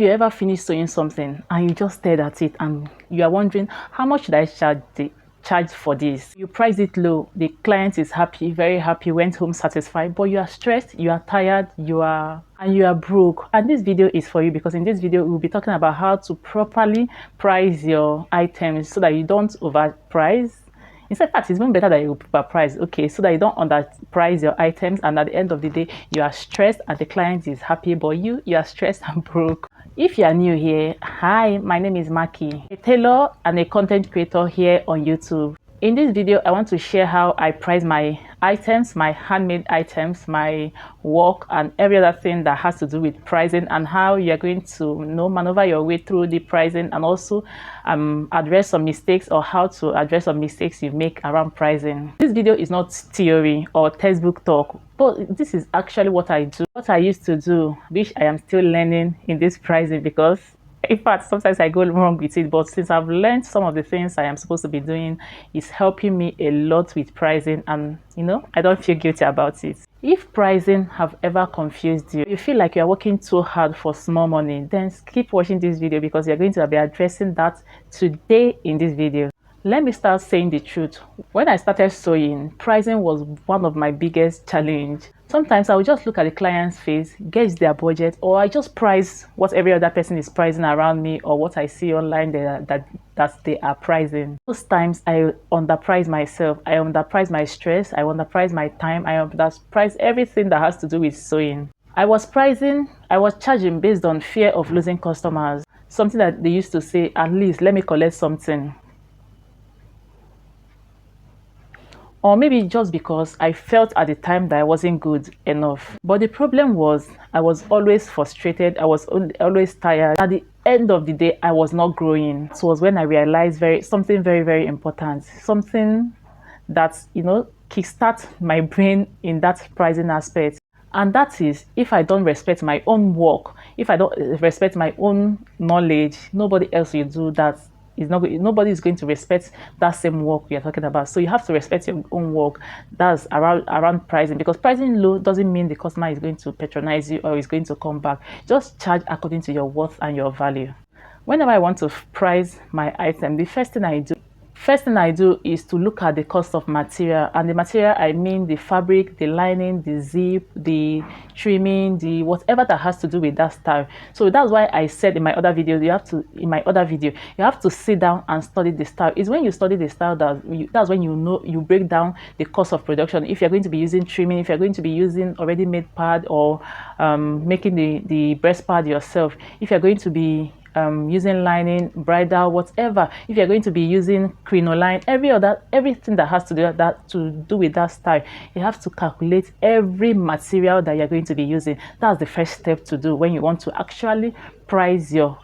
If you ever finish sewing something and you just stared at it and you are wondering how much should I charge for this, you price it low, the client is happy, very happy, went home satisfied, but you are stressed, you are tired, you are broke. And this video is for you, because in this video we'll be talking about how to properly price your items so that you don't overprice. In fact, it's even better that you overprice, okay, so that you don't underprice your items, and at the end of the day you are stressed and the client is happy, but you are stressed and broke. If you are new here, hi, my name is Maki, a tailor and a content creator here on YouTube. In this video, I want to share how I price my items, my handmade items, my work, and every other thing that has to do with pricing, and how you're going to maneuver your way through the pricing, and also address some mistakes, or how to address some mistakes you make around pricing. This video is not theory or textbook talk, but this is actually what I do, what I used to do, which I am still learning in this pricing, because in fact, sometimes I go wrong with it, but since I've learned some of the things I am supposed to be doing, it's helping me a lot with pricing, and I don't feel guilty about it. If pricing have ever confused you, you feel like you're working too hard for small money, then keep watching this video, because you're going to be addressing that today in this video. Let me start saying the truth. When I started sewing, pricing was one of my biggest challenge. Sometimes I would just look at the client's face, gauge their budget, or I just price what every other person is pricing around me, or what I see online that they are pricing. Most times I underprice myself, I underprice my stress, I underprice my time, I underprice everything that has to do with sewing. I was charging based on fear of losing customers. Something that they used to say, at least let me collect something. Or maybe just because I felt at the time that I wasn't good enough. But the problem was, I was always frustrated, I was always tired. At the end of the day, I was not growing. It was when I realized something very, very important, something that kickstart my brain in that pricing aspect. And that is, if I don't respect my own work, if I don't respect my own knowledge, nobody else will do that. Nobody is going to respect that same work we are talking about. So you have to respect your own work. That's around pricing, because pricing low doesn't mean the customer is going to patronize you or is going to come back. Just charge according to your worth and your value. Whenever I want to price my item, the first thing I do is to look at the cost of material. And the material, I mean the fabric, the lining, the zip, the trimming, the whatever that has to do with that style. So that's why I said in my other video, you have to sit down and study the style. It's when you study the style that's when you break down the cost of production. If you're going to be using trimming, if you're going to be using already made pad, or making the breast pad yourself, if you're going to be using lining, bridal, whatever, if you're going to be using crinoline, everything that has to do with that style, you have to calculate every material that you're going to be using. That's the first step to do when you want to actually price your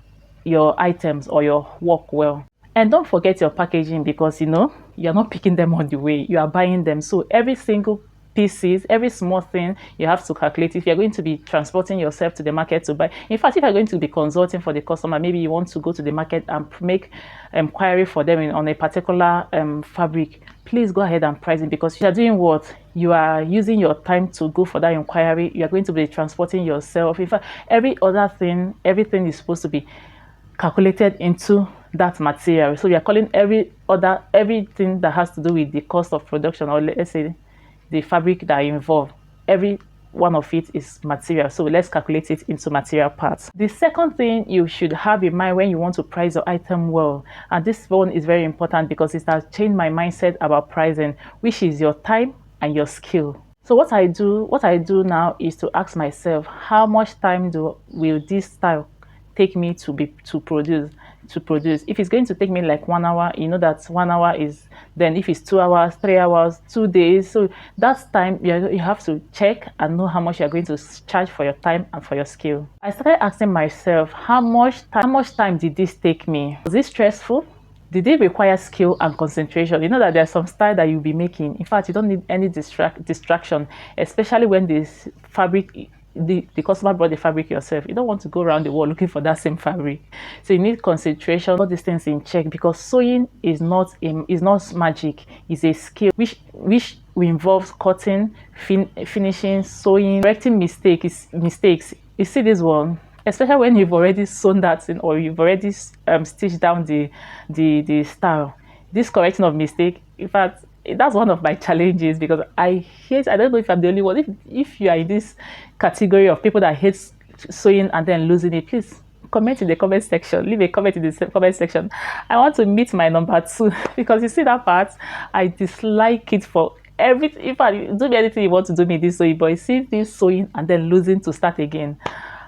items or your work well. And don't forget your packaging, because you're not picking them on the way, you are buying them. So every single pieces, every small thing, you have to calculate. If you're going to be transporting yourself to the market to buy, in fact, if you're going to be consulting for the customer, maybe you want to go to the market and make inquiry for them on a particular fabric, please go ahead and price it, because you're doing what? You are using your time to go for that inquiry. You are going to be transporting yourself. In fact, everything is supposed to be calculated into that material. So we are calling everything that has to do with the cost of production, or let's say the fabric that involved, every one of it is material. So let's calculate it into material parts. The second thing you should have in mind when you want to price your item well, and this one is very important because it has changed my mindset about pricing, which is your time and your skill. So what I do now is to ask myself, how much time will this style take me to produce? If it's going to take me like 1 hour, that 1 hour is, then if it's 2 hours, 3 hours, 2 days, so that's time you have to check and know how much you're going to charge for your time and for your skill. I started asking myself, how much time did this take me? Was it stressful? Did it require skill and concentration? You know that there's some style that you'll be making. In fact, you don't need any distraction, especially when this fabric, the customer brought the fabric yourself. You don't want to go around the world looking for that same fabric. So you need concentration, all these things in check, because sewing is not magic. It's a skill which involves cutting, finishing, sewing, correcting mistakes. You see this one, especially when you've already sewn that in or you've already stitched down the style. This correction of mistake, in fact, that's one of my challenges because I don't know if I'm the only one. If you are in this category of people that hate sewing and then losing it, please comment in the comment section. Leave a comment in the comment section. I want to meet my number 2 because you see that part, I dislike it for everything. If I do me anything you want to do me this sewing, but you see this sewing and then losing to start again,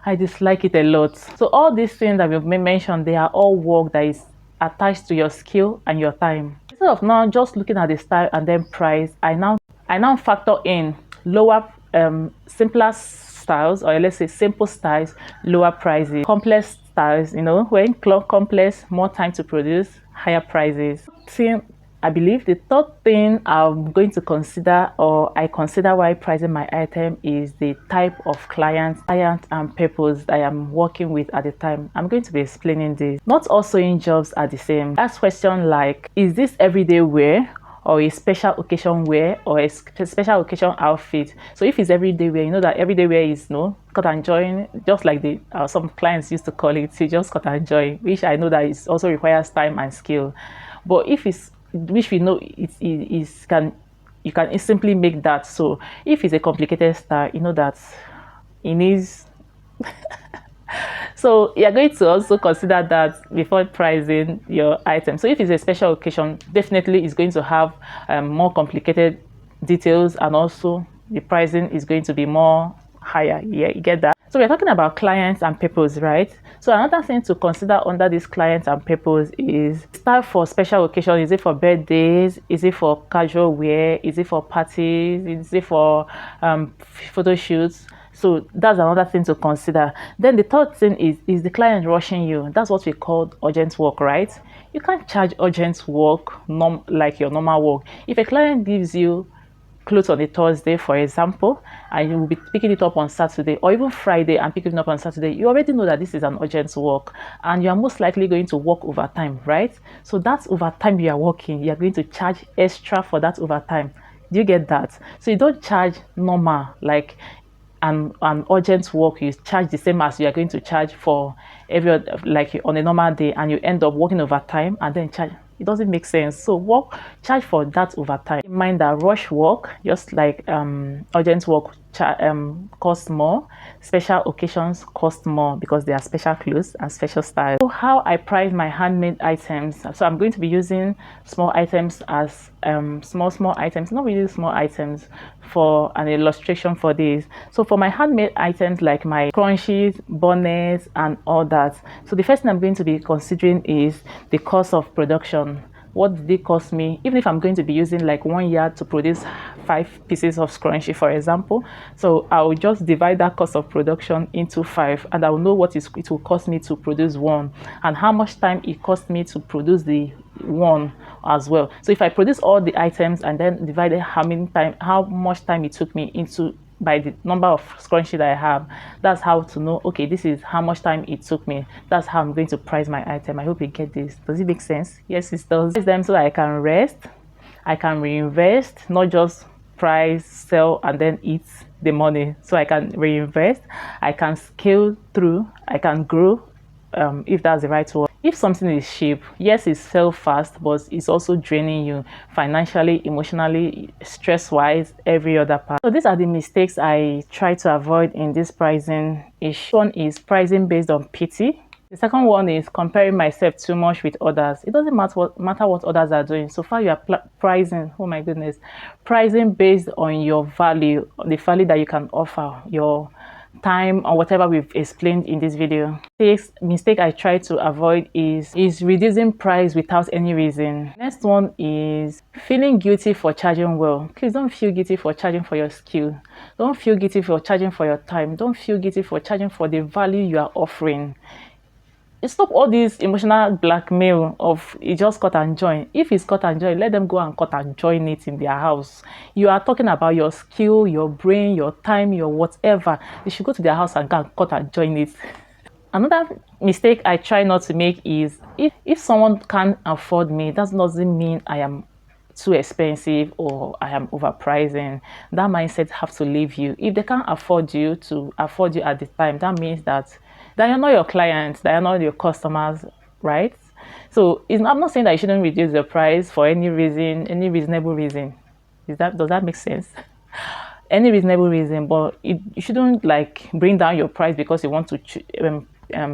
I dislike it a lot. So all these things that we've mentioned, they are all work that is attached to your skill and your time. Instead of now just looking at the style and then price, I now factor in lower simpler styles, or let's say simple styles, lower prices. Complex styles, when complex, more time to produce, higher prices. I believe the third thing I'm going to consider, or I consider while pricing my item, is the type of client and purpose I am working with at the time. I'm going to be explaining this. Not all sewing jobs are the same. Ask questions like, is this everyday wear, or a special occasion wear, or a special occasion outfit? So if it's everyday wear, you know that everyday wear is cut and join, just like some clients used to call it, just cut and join, which I know that it also requires time and skill. But if it's, which we know you can simply make that. So if it's a complicated style, you know that it needs so you're going to also consider that before pricing your item. So if it's a special occasion, definitely it's going to have more complicated details, and also the pricing is going to be more higher. Yeah, you get that? So we're talking about clients and purpose, right? So another thing to consider under this clients and purpose is style for special occasion. Is it for birthdays? Is it for casual wear? Is it for parties? Is it for photo shoots? So that's another thing to consider. Then the third thing is the client rushing you? That's what we call urgent work, right? You can't charge urgent work like your normal work. If a client gives you clothes on a Thursday, for example, and you will be picking it up on Saturday or even Friday and picking it up on Saturday, you already know that this is an urgent work and you are most likely going to work overtime, right? So that's overtime you are working. You are going to charge extra for that overtime. Do you get that? So you don't charge normal, like an urgent work. You charge the same as you are going to charge for every other, like on a normal day, and you end up working overtime and then charge. It doesn't make sense. So charge for that overtime. Keep in mind that rush work, just like urgent work, cost more. Special occasions cost more because they are special clothes and special styles. So how I price my handmade items. So I'm going to be using small items as small items, not really small items, for an illustration for this. So for my handmade items like my scrunchies, bonnets, and all that, so the first thing I'm going to be considering is the cost of production. What did it cost me? Even if I'm going to be using like 1 yard to produce 5 pieces of scrunchie, for example, so I will just divide that cost of production into 5, and I will know what it will cost me to produce 1 and how much time it cost me to produce the 1 as well. So if I produce all the items and then divide how much time it took me into by the number of scrunchie that I have, that's how to know, okay, this is how much time it took me. That's how I'm going to price my item. I hope you get this. Does it make sense? Yes, it does. Price them so that I can rest, I can reinvest, not just price, sell, and then eat the money. So I can reinvest, I can scale through, I can grow, if that's the right word. If something is cheap, yes, it sells fast, but it's also draining you financially, emotionally, stress-wise, every other part. So these are the mistakes I try to avoid in this pricing issue. One is pricing based on pity. The second one is comparing myself too much with others. It doesn't matter what others are doing. So far you are pricing, oh my goodness, pricing based on your value, the value that you can offer, your time, or whatever we've explained in this video. Mistake I try to avoid is reducing price without any reason. Next one is feeling guilty for charging well. Please don't feel guilty for charging for your skill. Don't feel guilty for charging for your time. Don't feel guilty for charging for the value you are offering. Stop all this emotional blackmail of it just cut and join. If it's cut and join, let them go and cut and join it in their house. You are talking about your skill, your brain, your time, your whatever. You should go to their house and go and cut and join it. Another mistake I try not to make is if someone can't afford me, that doesn't mean I am too expensive or I am overpricing. That mindset has to leave you. If they can't afford you at the time, that means that They are not your clients, they are not your customers, right? So I'm not saying that you shouldn't reduce the price for any reason, any reasonable reason. Does that make sense? Any reasonable reason, but you shouldn't like bring down your price because you want to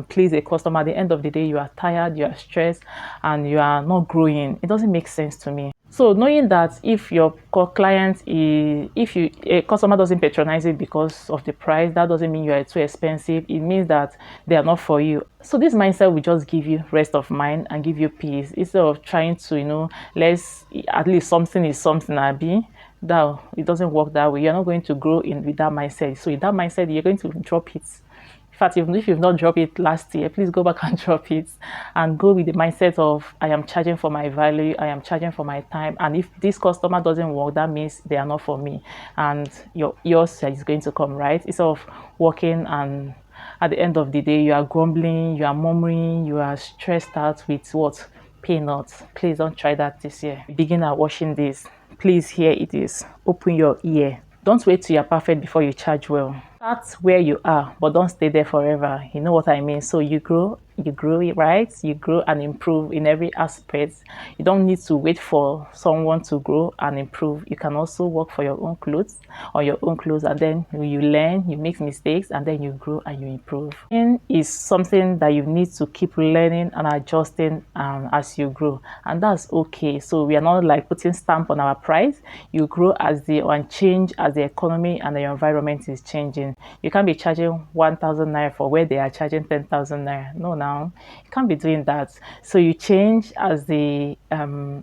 please a customer. At the end of the day, you are tired, you are stressed, and you are not growing. It doesn't make sense to me. So knowing that if your client is, if you a customer doesn't patronize it because of the price, that doesn't mean you are too expensive. It means that they are not for you. So this mindset will just give you rest of mind and give you peace instead of trying to, let's at least something is something. I be that it doesn't work that way. You're not going to grow in with that mindset. So with that mindset, you're going to drop it. In fact, even if you've not dropped it last year, please go back and drop it and go with the mindset of I am charging for my value, I am charging for my time. And if this customer doesn't work, that means they are not for me. And yours is going to come, right? Instead of working and at the end of the day, you are grumbling, you are murmuring, you are stressed out with what? Peanuts. Please don't try that this year. Beginner watching this, please hear it is. Open your ear. Don't wait till you're perfect before you charge well. Start where you are, but don't stay there forever. You know what I mean? So you grow, right? You grow and improve in every aspect. You don't need to wait for someone to grow and improve. You can also work for your own clothes, on your own clothes, and then you learn, you make mistakes, and then you grow and you improve. Learning is something that you need to keep learning and adjusting as you grow, and that's okay. So we are not like putting stamp on our price. You grow and change as the economy and the environment is changing. You can't be charging 1,000 naira for where they are charging 10,000 naira. No, now you can't be doing that. So you change as the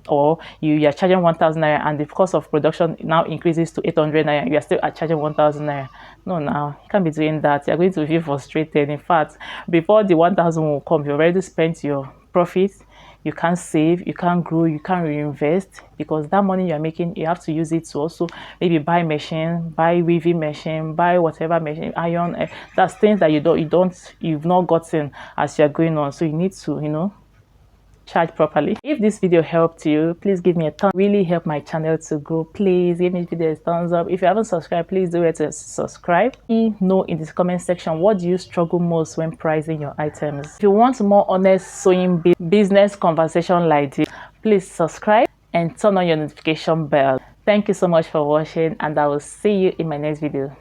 or you are charging 1,000 naira and the cost of production now increases to 800 naira. You are still charging 1,000 naira. No, now you can't be doing that. You're going to feel frustrated. In fact, before the 1,000 will come, you already spent your profits. You can't save, you can't grow, you can't reinvest because that money you're making, you have to use it to also maybe buy machine, buy weaving machine, buy whatever machine, iron. That's things that you've not gotten as you're going on. So you need to, charge properly. If this video helped you, please give me a thumbs. Really help my channel to grow. Please give me video a thumbs up. If you haven't subscribed, please do it to subscribe. Let me know in the comment section, what do you struggle most when pricing your items? If you want more honest sewing business conversation like this, please subscribe and turn on your notification bell. Thank you so much for watching, and I will see you in my next video.